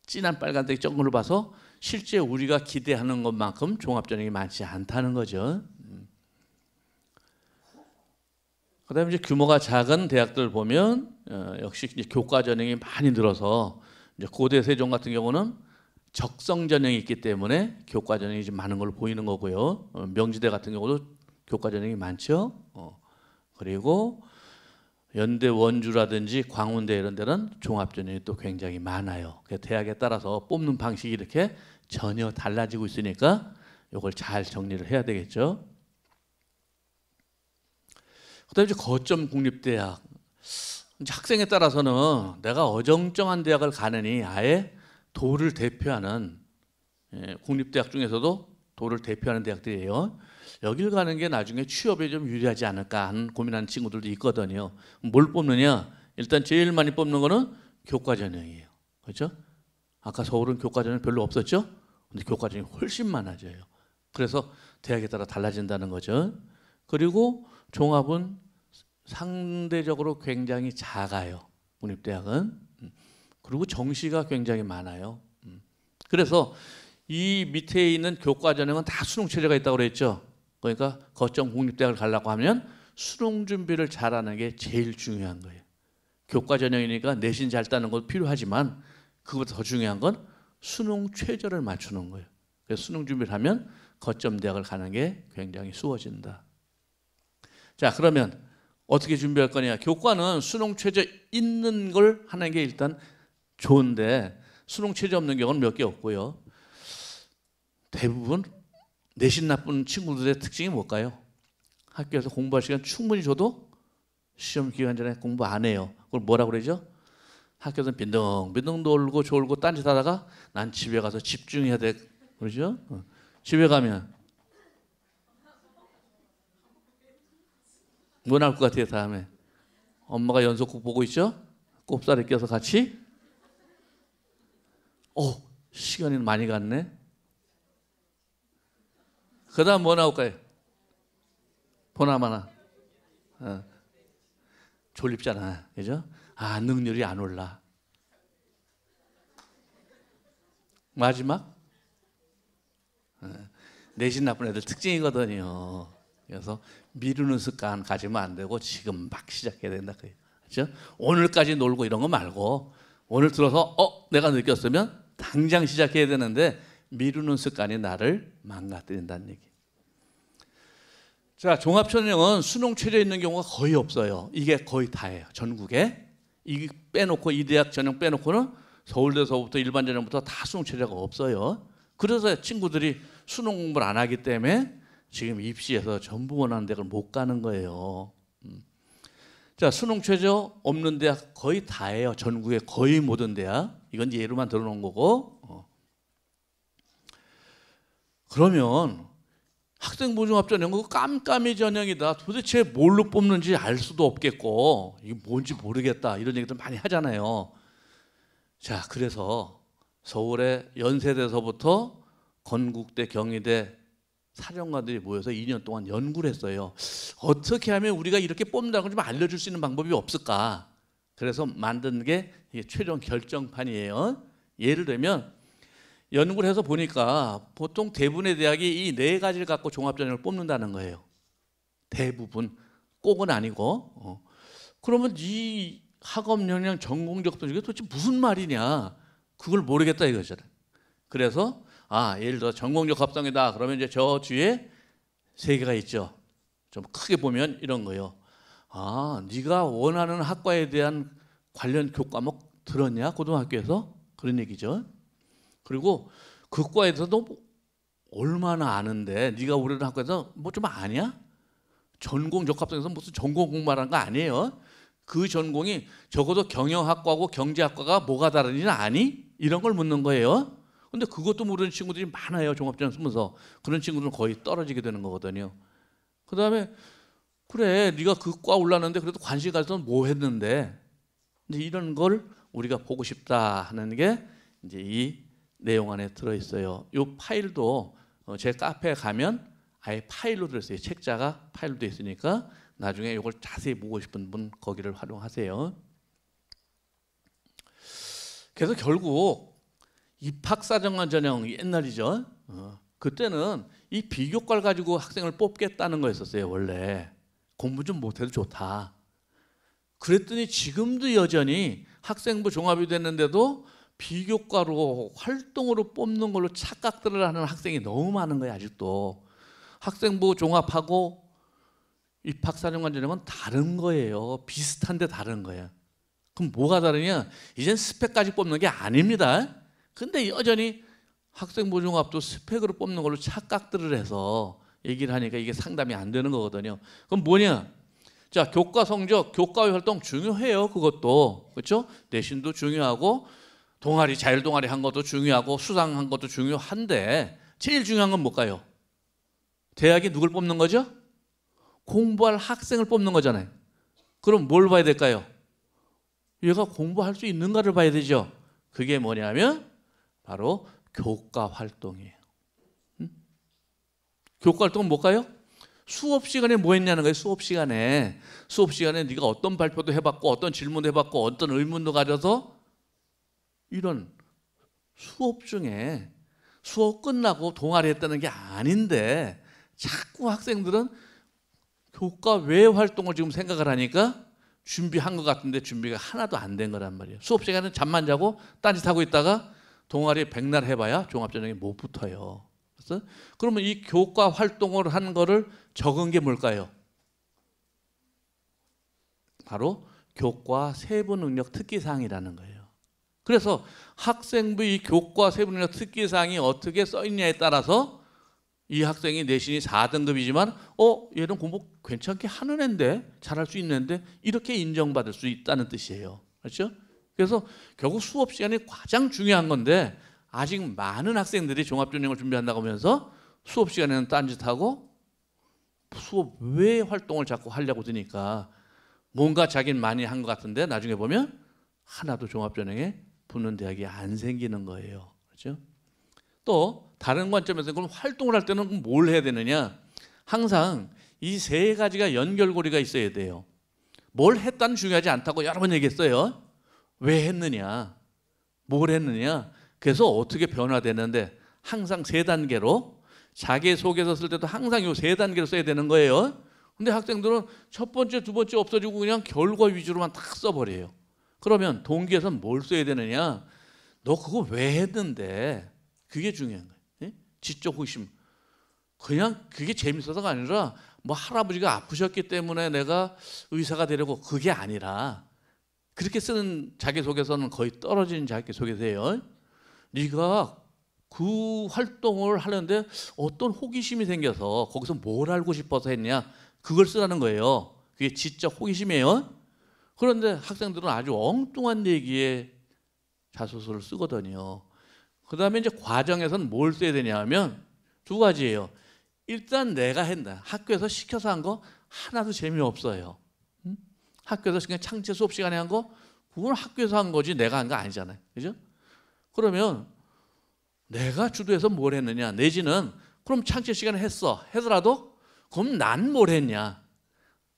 진한 빨간색 정글을 봐서 실제 우리가 기대하는 것만큼 종합 전형이 많지 않다는 거죠. 그다음에 이제 규모가 작은 대학들 보면 역시 이제 교과 전형이 많이 늘어서 이제 고대 세종 같은 경우는 적성 전형이 있기 때문에 교과 전형이 좀 많은 걸로 보이는 거고요. 명지대 같은 경우도 교과 전형이 많죠. 그리고 연대 원주라든지 광운대 이런 데는 종합 전형이 또 굉장히 많아요. 대학에 따라서 뽑는 방식이 이렇게 전혀 달라지고 있으니까 이걸 잘 정리를 해야 되겠죠. 그다음에 이제 거점 국립대학. 이제 학생에 따라서는 내가 어정쩡한 대학을 가느니 아예 도를 대표하는 국립대학 중에서도 도를 대표하는 대학들이에요. 여길 가는 게 나중에 취업에 좀 유리하지 않을까 하는 고민하는 친구들도 있거든요. 뭘 뽑느냐? 일단 제일 많이 뽑는 거는 교과 전형이에요. 그렇죠? 아까 서울은 교과 전형 별로 없었죠? 근데 교과 전형이 훨씬 많아져요. 그래서 대학에 따라 달라진다는 거죠. 그리고 종합은 상대적으로 굉장히 작아요. 국립대학은. 그리고 정시가 굉장히 많아요. 그래서 이 밑에 있는 교과 전형은 다 수능 체제가 있다고 그랬죠. 그러니까 거점 국립대학을 가려고 하면 수능 준비를 잘하는 게 제일 중요한 거예요. 교과 전형이니까 내신 잘 따는 것도 필요하지만 그것보다 더 중요한 건 수능 최저를 맞추는 거예요. 그래서 수능 준비를 하면 거점 대학을 가는 게 굉장히 수월해진다. 자, 그러면 어떻게 준비할 거냐? 교과는 수능 최저 있는 걸 하는 게 일단 좋은데 수능 최저 없는 경우는 몇 개 없고요. 대부분 내신 나쁜 친구들의 특징이 뭘까요? 학교에서 공부할 시간 충분히 줘도 시험 기간 전에 공부 안 해요. 그걸 뭐라고 그러죠? 학교에서 빈둥빈둥 놀고 졸고 딴짓 하다가 난 집에 가서 집중해야 돼. 그러죠? 집에 가면 뭐 나올 것 같아요? 다음에 엄마가 연속극 보고 있죠? 꼽사리 껴서 같이 시간이 많이 갔네. 그 다음 뭐 나올까요? 보나마나 졸립잖아. 그죠? 능률이 안 올라. 마지막 내신 나쁜 애들 특징이거든요. 그래서 미루는 습관 가지면 안 되고 지금 막 시작해야 된다. 그렇죠? 오늘까지 놀고 이런 거 말고 오늘 들어서 내가 느꼈으면 당장 시작해야 되는데 미루는 습관이 나를 망가뜨린다는 얘기. 자, 종합전형은 수능 최저 있는 경우가 거의 없어요. 이게 거의 다예요. 전국에. 이 빼놓고 이 대학 전형 빼놓고는 서울대서부터 일반 전형부터 다 수능 최저가 없어요. 그래서 친구들이 수능 공부를 안 하기 때문에 지금 입시에서 전부 원하는 대학을 못 가는 거예요. 자, 수능 최저 없는 대학 거의 다예요. 전국의 거의 모든 대학. 이건 예로만 들어놓은 거고. 그러면 학생부 종합 전형은 깜깜이 전형이다. 도대체 뭘로 뽑는지 알 수도 없겠고 이게 뭔지 모르겠다. 이런 얘기들 많이 하잖아요. 자, 그래서 서울의 연세대에서부터 건국대, 경희대 사령관들이 모여서 2년 동안 연구를 했어요. 어떻게 하면 우리가 이렇게 뽑는다는 걸 좀 알려줄 수 있는 방법이 없을까? 그래서 만든 게 최종 결정판이에요. 예를 들면 연구를 해서 보니까 보통 대부분의 대학이 이 네 가지를 갖고 종합전형을 뽑는다는 거예요. 대부분, 꼭은 아니고. 그러면 이 학업 역량 전공적 이게 도대체 무슨 말이냐? 그걸 모르겠다 이거잖아요. 그래서 예를 들어 전공적 합성이다. 그러면 이제 저 뒤에 세 개가 있죠. 좀 크게 보면 이런 거예요. 네가 원하는 학과에 대한 관련 교과목 들었냐? 고등학교에서? 그런 얘기죠. 그리고 그 과에서도 얼마나 아는데 네가 오려는 학과에서 뭐 좀 아냐? 전공 적합성에서 무슨 전공 공부하는 거 아니에요. 그 전공이 적어도 경영학과하고 경제학과가 뭐가 다른지는 아니? 이런 걸 묻는 거예요. 근데 그것도 모르는 친구들이 많아요. 종합전형 쓰면서. 그런 친구들은 거의 떨어지게 되는 거거든요. 그 다음에 그래 네가 그 과 올랐는데 그래도 관심 가서 뭐 했는데, 이제 이런 걸 우리가 보고 싶다 하는 게 이제 이 내용 안에 들어있어요. 이 파일도 제 카페에 가면 아예 파일로 들어있어요. 책자가 파일로 되어 있으니까 나중에 이걸 자세히 보고 싶은 분 거기를 활용하세요. 그래서 결국 입학사정관 전형 옛날이죠. 그때는 이 비교과를 가지고 학생을 뽑겠다는 거였었어요. 원래 공부 좀 못해도 좋다. 그랬더니 지금도 여전히 학생부 종합이 됐는데도 비교과로 활동으로 뽑는 걸로 착각들을 하는 학생이 너무 많은 거예요. 아직도 학생부 종합하고 입학사정관 전형은 다른 거예요. 비슷한데 다른 거예요. 그럼 뭐가 다르냐? 이젠 스펙까지 뽑는 게 아닙니다. 근데 여전히 학생부 종합도 스펙으로 뽑는 걸로 착각들을 해서 얘기를 하니까 이게 상담이 안 되는 거거든요. 그럼 뭐냐? 자, 교과 성적, 교과외 활동 중요해요. 그것도. 그렇죠? 내신도 중요하고 동아리, 자율동아리 한 것도 중요하고 수상한 것도 중요한데 제일 중요한 건 뭘까요? 대학이 누굴 뽑는 거죠? 공부할 학생을 뽑는 거잖아요. 그럼 뭘 봐야 될까요? 얘가 공부할 수 있는가를 봐야 되죠. 그게 뭐냐면 바로 교과 활동이에요. 교과 활동은 뭘까요? 수업 시간에 뭐 했냐는 거예요. 수업 시간에 네가 어떤 발표도 해봤고 어떤 질문도 해봤고 어떤 의문도 가져서 이런 수업 중에 수업 끝나고 동아리 했다는 게 아닌데 자꾸 학생들은 교과 외 활동을 지금 생각을 하니까 준비한 것 같은데 준비가 하나도 안 된 거란 말이에요. 수업 시간에 잠만 자고 딴짓하고 있다가 동아리 백날 해봐야 종합전형에 못 붙어요. 그래서 그러면 이 교과 활동을 한 거를 적은 게 뭘까요? 바로 교과 세부 능력 특기사항이라는 거예요. 그래서 학생부 이 교과 세부 능력 특기사항이 어떻게 써 있냐에 따라서 이 학생이 내신이 4등급이지만 얘는 공부 괜찮게 하는 애인데 잘할 수 있는 애인데 이렇게 인정받을 수 있다는 뜻이에요. 그렇죠? 그래서 결국 수업 시간이 가장 중요한 건데 아직 많은 학생들이 종합전형을 준비한다고 하면서 수업 시간에는 딴짓하고 수업 외 활동을 자꾸 하려고 드니까 뭔가 자기는 많이 한 것 같은데 나중에 보면 하나도 종합전형에 붙는 대학이 안 생기는 거예요. 그렇죠? 또 다른 관점에서 그럼 활동을 할 때는 뭘 해야 되느냐? 항상 이 세 가지가 연결고리가 있어야 돼요. 뭘 했다는 중요하지 않다고 여러 번 얘기했어요. 왜 했느냐? 뭘 했느냐? 그래서 어떻게 변화되는데 항상 세 단계로 자기소개서 쓸 때도 항상 이 세 단계로 써야 되는 거예요. 근데 학생들은 첫 번째, 두 번째 없어지고 그냥 결과 위주로만 딱 써버려요. 그러면 동기에서는 뭘 써야 되느냐? 너 그거 왜 했는데? 그게 중요한 거예요. 예? 지적 호기심. 그냥 그게 재밌어서가 아니라 뭐 할아버지가 아프셨기 때문에 내가 의사가 되려고 그게 아니라 그렇게 쓰는 자기소개서는 거의 떨어지는 자기소개서예요. 네가 그 활동을 하는데 어떤 호기심이 생겨서 거기서 뭘 알고 싶어서 했냐 그걸 쓰라는 거예요. 그게 지적 호기심이에요. 그런데 학생들은 아주 엉뚱한 얘기에 자소서를 쓰거든요. 그 다음에 이제 과정에서는 뭘 써야 되냐 하면 두 가지예요. 일단 내가 한다. 학교에서 시켜서 한 거 하나도 재미없어요. 학교에서 그냥 창체 수업 시간에 한 거 그건 학교에서 한 거지 내가 한 거 아니잖아요. 그죠? 그러면 내가 주도해서 뭘 했느냐 내지는 그럼 창체 시간에 하더라도 그럼 난 뭘 했냐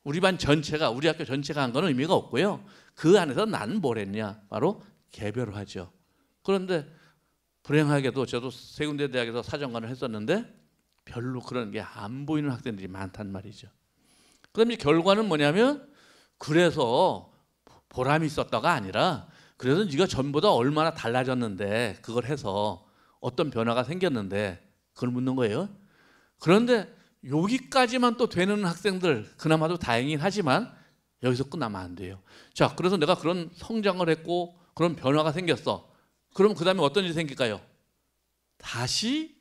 우리 반 전체가 우리 학교 전체가 한 건 의미가 없고요. 그 안에서 난 뭘 했냐 바로 개별을 하죠. 그런데 불행하게도 저도 세 군데 대학에서 사정관을 했었는데 별로 그런 게 안 보이는 학생들이 많단 말이죠. 그럼 이제 결과는 뭐냐면 그래서 보람이 있었다가 아니라 그래서 네가 전보다 얼마나 달라졌는데 그걸 해서 어떤 변화가 생겼는데 그걸 묻는 거예요. 그런데 여기까지만 또 되는 학생들 그나마도 다행이긴 하지만 여기서 끝나면 안 돼요. 자, 그래서 내가 그런 성장을 했고 그런 변화가 생겼어. 그럼 그 다음에 어떤 일이 생길까요? 다시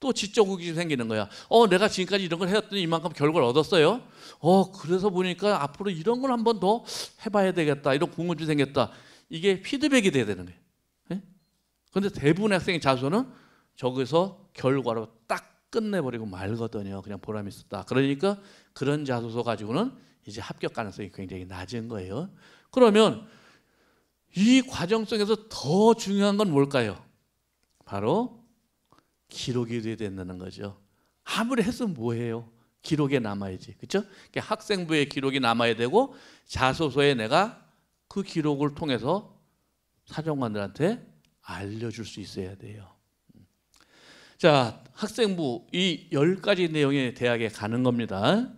또 지적 호기심이 생기는 거야. 내가 지금까지 이런 걸 해왔더니 이만큼 결과를 얻었어요. 그래서 보니까 앞으로 이런 걸 한 번 더 해봐야 되겠다. 이런 궁금증이 생겼다. 이게 피드백이 돼야 되는 거예요. 그런데 대부분의 학생의 자소는 저기서 결과로 딱 끝내버리고 말거든요. 그냥 보람이 있었다. 그러니까 그런 자소서 가지고는 이제 합격 가능성이 굉장히 낮은 거예요. 그러면 이 과정 속에서 더 중요한 건 뭘까요? 바로 기록이 돼야 된다는 거죠. 아무리 했으면 뭐해요? 기록에 남아야지. 그렇죠? 학생부에 기록이 남아야 되고 자소서에 내가 그 기록을 통해서 사정관들한테 알려줄 수 있어야 돼요. 자, 학생부 이 10가지 내용의 대학에 가는 겁니다.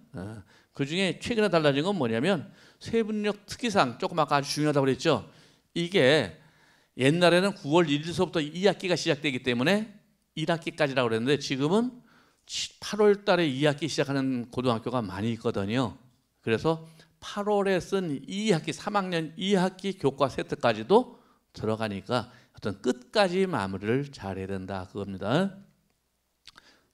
그 중에 최근에 달라진 건 뭐냐면 세분력 특기상, 조금 아까 아주 중요하다고 그랬죠. 이게 옛날에는 9월 1일서부터 2학기가 시작되기 때문에 1학기까지라고 그랬는데 지금은 8월 달에 2학기 시작하는 고등학교가 많이 있거든요. 그래서 8월에 쓴 2학기 3학년 2학기 교과 세트까지도 들어가니까 어떤 끝까지 마무리를 잘해야 된다 그겁니다.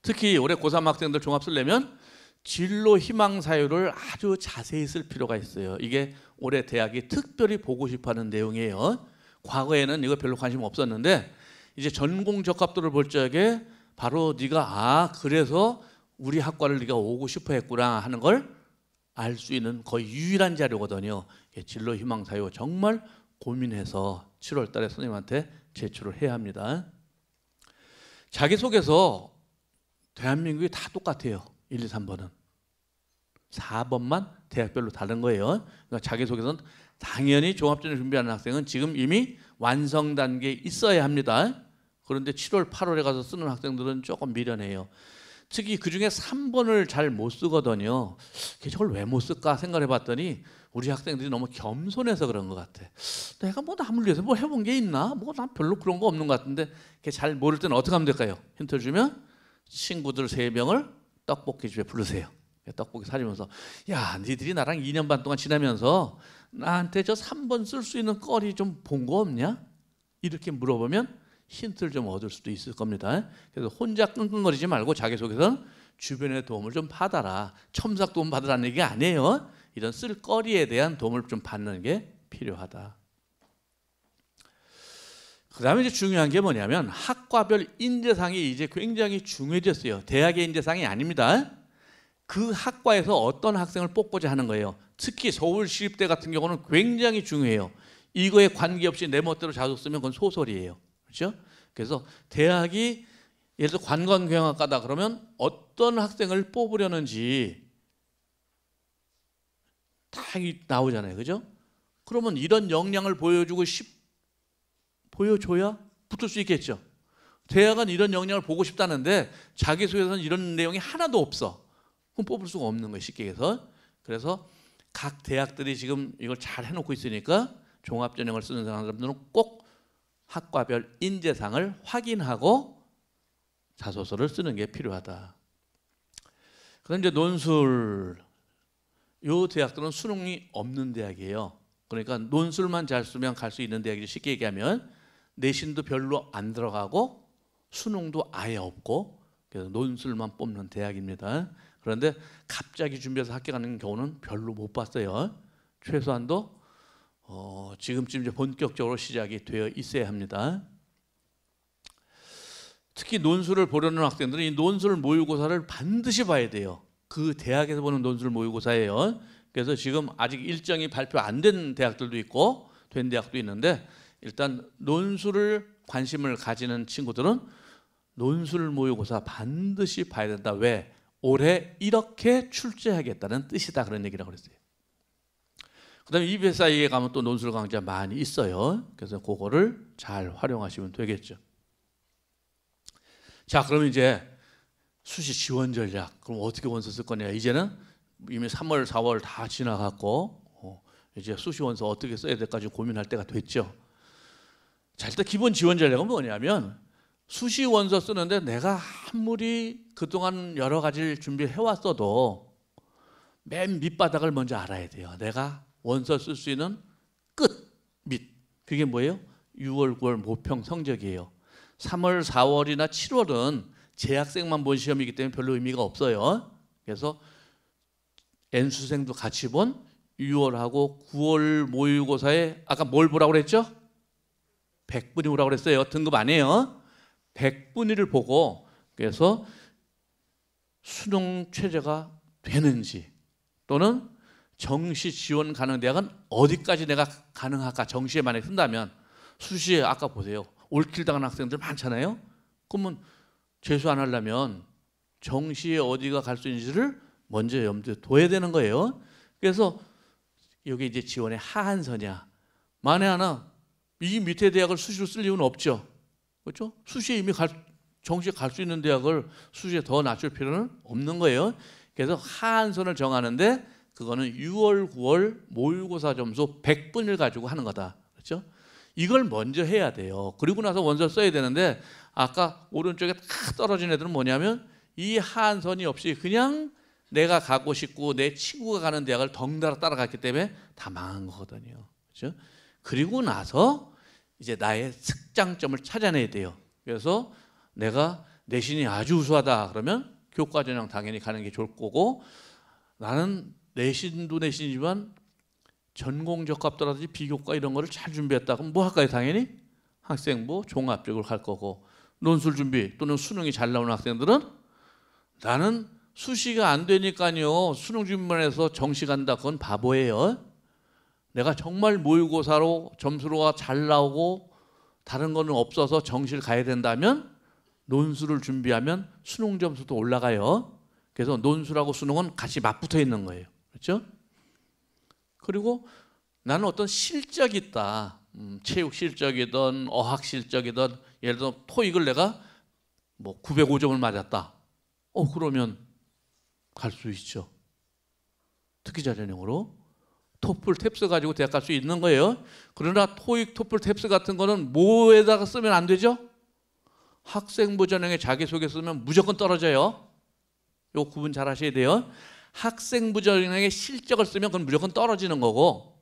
특히 올해 고3 학생들 종합 쓰려면 진로 희망 사유를 아주 자세히 쓸 필요가 있어요. 이게 올해 대학이 특별히 보고 싶어하는 내용이에요. 과거에는 이거 별로 관심 없었는데 이제 전공 적합도를 볼 적에 바로 네가 그래서 우리 학과를 네가 오고 싶어 했구나 하는 걸 알 수 있는 거의 유일한 자료거든요. 진로 희망 사유 정말 고민해서 7월 달에 선생님한테 제출을 해야 합니다. 자기소개서 대한민국이 다 똑같아요. 1, 2, 3번은. 4번만 대학별로 다른 거예요. 그러니까 자기소개서는 당연히 종합전형 준비하는 학생은 지금 이미 완성 단계에 있어야 합니다. 그런데 7월, 8월에 가서 쓰는 학생들은 조금 미련해요. 특히 그중에 3번을 잘 못 쓰거든요. 저걸 왜 못 쓸까 생각해 봤더니 우리 학생들이 너무 겸손해서 그런 것 같아. 내가 뭐 남을 위해서 뭐 해본 게 있나? 뭐 난 별로 그런 거 없는 것 같은데 잘 모를 때는 어떻게 하면 될까요? 힌트를 주면 친구들 3명을 떡볶이 집에 부르세요. 떡볶이 사주면서 야, 니들이 나랑 2년 반 동안 지나면서 나한테 저 3번 쓸 수 있는 거리 좀 본 거 없냐? 이렇게 물어보면 힌트를 좀 얻을 수도 있을 겁니다. 그래서 혼자 끙끙거리지 말고 자기소개서는 주변의 도움을 좀 받아라. 첨삭 도움 받으라는 얘기가 아니에요. 이런 쓸거리에 대한 도움을 좀 받는 게 필요하다. 그 다음에 이제 중요한 게 뭐냐면 학과별 인재상이 이제 굉장히 중요해졌어요. 대학의 인재상이 아닙니다. 그 학과에서 어떤 학생을 뽑고자 하는 거예요. 특히 서울시립대 같은 경우는 굉장히 중요해요. 이거에 관계없이 내 멋대로 자소 쓰면 그건 소설이에요. 그렇죠? 그래서 대학이 예를 들어 관광경영학과다 그러면 어떤 학생을 뽑으려는지 다 나오잖아요. 그죠? 그러면 이런 역량을 보여줘야 붙을 수 있겠죠. 대학은 이런 역량을 보고 싶다는데 자기소개서는 이런 내용이 하나도 없어. 그럼 뽑을 수가 없는 거예요. 쉽게 해서. 그래서 각 대학들이 지금 이걸 잘 해놓고 있으니까 종합전형을 쓰는 사람들은 꼭 학과별 인재상을 확인하고 자소서를 쓰는 게 필요하다. 그런데 이제 논술, 요 대학들은 수능이 없는 대학이에요. 그러니까 논술만 잘 쓰면 갈 수 있는 대학이죠. 쉽게 얘기하면 내신도 별로 안 들어가고 수능도 아예 없고 그래서 논술만 뽑는 대학입니다. 그런데 갑자기 준비해서 합격하는 경우는 별로 못 봤어요. 최소한도 지금쯤 이제 본격적으로 시작이 되어 있어야 합니다. 특히 논술을 보려는 학생들은 이 논술 모의고사를 반드시 봐야 돼요. 그 대학에서 보는 논술 모의고사예요. 그래서 지금 아직 일정이 발표 안 된 대학들도 있고 된 대학도 있는데 일단 논술을 관심을 가지는 친구들은 논술 모의고사 반드시 봐야 된다. 왜? 올해 이렇게 출제하겠다는 뜻이다. 그런 얘기라고 그랬어요. 그 다음에 EBSI에 가면 또 논술 강좌 많이 있어요. 그래서 그거를 잘 활용하시면 되겠죠. 자, 그럼 이제 수시 지원 전략. 그럼 어떻게 원서 쓸 거냐. 이제는 이미 3월, 4월 다 지나갔고 이제 수시 원서 어떻게 써야 될까 좀 고민할 때가 됐죠. 자, 일단 기본 지원 전략은 뭐냐면 수시 원서 쓰는데 내가 아무리 그동안 여러 가지를 준비해 왔어도 맨 밑바닥을 먼저 알아야 돼요. 내가 원서 쓸 수 있는 끝, 밑. 그게 뭐예요? 6월, 9월 모평 성적이에요. 3월, 4월이나 7월은 재학생만 본 시험이기 때문에 별로 의미가 없어요. 그래서 N수생도 같이 본 6월하고 9월 모의고사에 아까 뭘 보라고 그랬죠? 100분위 보라고 그랬어요. 등급 아니에요. 100분위를 보고 그래서 수능 최저가 되는지 또는 정시 지원 가능 대학은 어디까지 내가 가능할까? 정시에 만약에 쓴다면 수시에 아까 보세요. 올킬 당한 학생들 많잖아요. 그러면 재수 안 하려면 정시에 어디가 갈 수 있는지를 먼저 염두에 둬야 되는 거예요. 그래서 여기 이제 지원의 하한선이야. 만에 하나 이 밑에 대학을 수시로 쓸 이유는 없죠. 그렇죠? 수시에 이미 정시에 갈 수 있는 대학을 수시에 더 낮출 필요는 없는 거예요. 그래서 하한선을 정하는데 그거는 6월, 9월 모의고사 점수 100분을 가지고 하는 거다. 그렇죠? 이걸 먼저 해야 돼요. 그리고 나서 원서 써야 되는데 아까 오른쪽에 탁 떨어진 애들은 뭐냐면 이 하한선이 없이 그냥 내가 가고 싶고 내 친구가 가는 대학을 덩달아 따라갔기 때문에 다 망한 거거든요. 그렇죠? 그리고 나서 이제 나의 특장점을 찾아내야 돼요. 그래서 내가 내신이 아주 우수하다 그러면 교과전형 당연히 가는 게 좋을 거고 나는 내신도 내신이지만 전공적합도라든지 비교과 이런 거를 잘 준비했다 그럼 뭐 할까요? 당연히 학생부 종합 쪽으로 갈 거고 논술 준비 또는 수능이 잘 나오는 학생들은 나는 수시가 안 되니까요 수능 준비만 해서 정시 간다 그건 바보예요. 내가 정말 모의고사로 점수가 잘 나오고 다른 거는 없어서 정시를 가야 된다면 논술을 준비하면 수능 점수도 올라가요. 그래서 논술하고 수능은 같이 맞붙어 있는 거예요. 그렇죠? 그리고 나는 어떤 실적이 있다. 체육 실적이든 어학 실적이든 예를 들어 토익을 내가 뭐 905점을 맞았다. 그러면 갈 수 있죠. 특기자 전형으로 토플 탭스 가지고 대학 갈 수 있는 거예요. 그러나 토익 토플 탭스 같은 거는 뭐에다가 쓰면 안 되죠? 학생부 전형에 자기소개 쓰면 무조건 떨어져요. 요 구분 잘 하셔야 돼요. 학생부 전형에 실적을 쓰면 그건 무조건 떨어지는 거고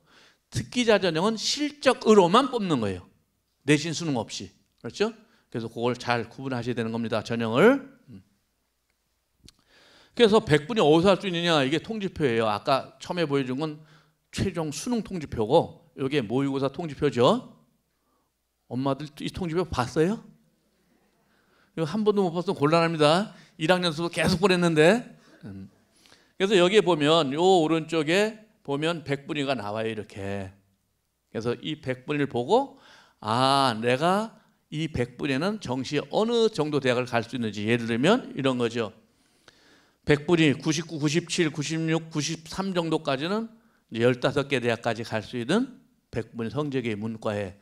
특기자 전형은 실적으로만 뽑는 거예요. 내신 수능 없이. 그렇죠? 그래서 그걸 잘 구분하셔야 되는 겁니다. 전형을. 그래서 100분이 어디서 할 수 있느냐 이게 통지표예요. 아까 처음에 보여준 건 최종 수능 통지표고 이게 모의고사 통지표죠. 엄마들 이 통지표 봤어요? 이거 한 번도 못 봤으면 곤란합니다. 1학년 수도 계속 보냈는데. 그래서 여기에 보면 요 오른쪽에 보면 100분위가 나와요. 이렇게. 그래서 이 100분위를 보고 내가 이 100분위는 정시에 어느 정도 대학을 갈 수 있는지 예를 들면 이런 거죠. 100분위 99, 97, 96, 93 정도까지는 15개 대학까지 갈 수 있는 100분위 성적의 문과에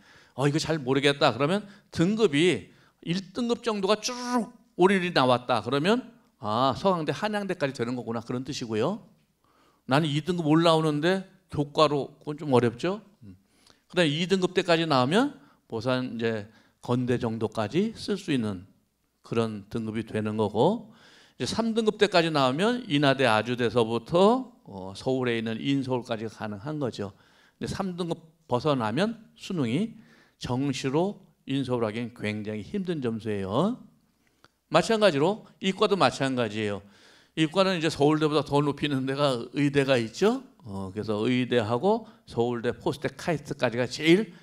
이거 잘 모르겠다 그러면 등급이 1등급 정도가 쭉 오릴이 나왔다 그러면 서강대 한양대까지 되는 거구나 그런 뜻이고요. 나는 2등급 올라오는데 교과로 그건 좀 어렵죠. 그다음에 2등급 때까지 나오면 보산 이제 건대 정도까지 쓸 수 있는 그런 등급이 되는 거고 이제 3등급 때까지 나오면 인하대 아주대서부터 서울에 있는 인서울까지 가능한 거죠. 근데 3등급 벗어나면 수능이 정시로 인서울 하기엔 굉장히 힘든 점수예요. 마찬가지로 이과도 마찬가지예요. 이과는 이제 서울대보다 더 높이는 데가 의대가 있죠. 그래서 의대하고 서울대, 포스대, 카이스트까지가 제일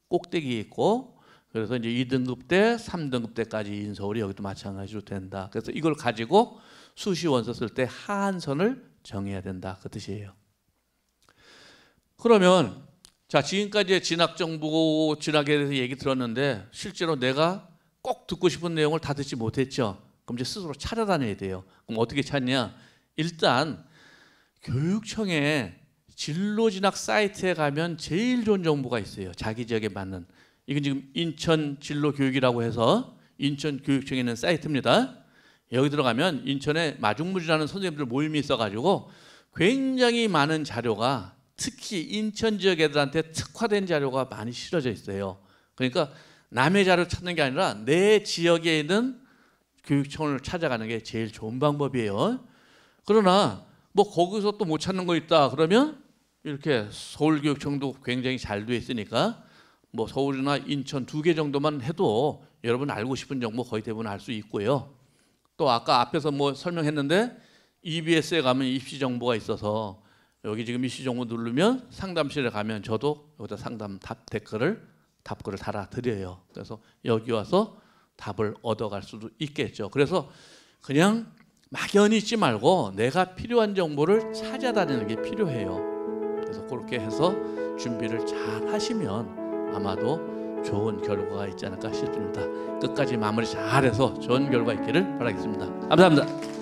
꼭대기에 있고 그래서 이제 2등급 때, 3등급 때까지 인서울이 여기도 마찬가지로 된다. 그래서 이걸 가지고 수시 원서 쓸 때 하한선을 정해야 된다. 그 뜻이에요. 그러면 자 지금까지 진학정보 진학에 대해서 얘기 들었는데 실제로 내가 꼭 듣고 싶은 내용을 다 듣지 못했죠. 그럼 이제 스스로 찾아다녀야 돼요. 그럼 어떻게 찾냐? 일단 교육청의 진로 진학 사이트에 가면 제일 좋은 정보가 있어요. 자기 지역에 맞는. 이건 지금 인천 진로교육이라고 해서 인천교육청에 있는 사이트입니다. 여기 들어가면 인천에 마중물이라는 선생님들 모임이 있어가지고 굉장히 많은 자료가 특히 인천 지역 애들한테 특화된 자료가 많이 실어져 있어요. 그러니까 남의 자료 찾는 게 아니라 내 지역에 있는 교육청을 찾아가는 게 제일 좋은 방법이에요. 그러나 뭐 거기서 또 못 찾는 거 있다 그러면 이렇게 서울교육청도 굉장히 잘 돼 있으니까 뭐 서울이나 인천 2개 정도만 해도 여러분 알고 싶은 정보 거의 대부분 알 수 있고요. 또 아까 앞에서 뭐 설명했는데 EBS에 가면 입시 정보가 있어서 여기 지금 입시 정보 누르면 상담실에 가면 저도 여기다 상담 답글을 달아 드려요. 그래서 여기 와서 답을 얻어갈 수도 있겠죠. 그래서 그냥 막연히 있지 말고 내가 필요한 정보를 찾아다니는 게 필요해요. 그래서 그렇게 해서 준비를 잘 하시면 아마도 좋은 결과가 있지 않을까 싶습니다. 끝까지 마무리 잘해서 좋은 결과 있기를 바라겠습니다. 감사합니다.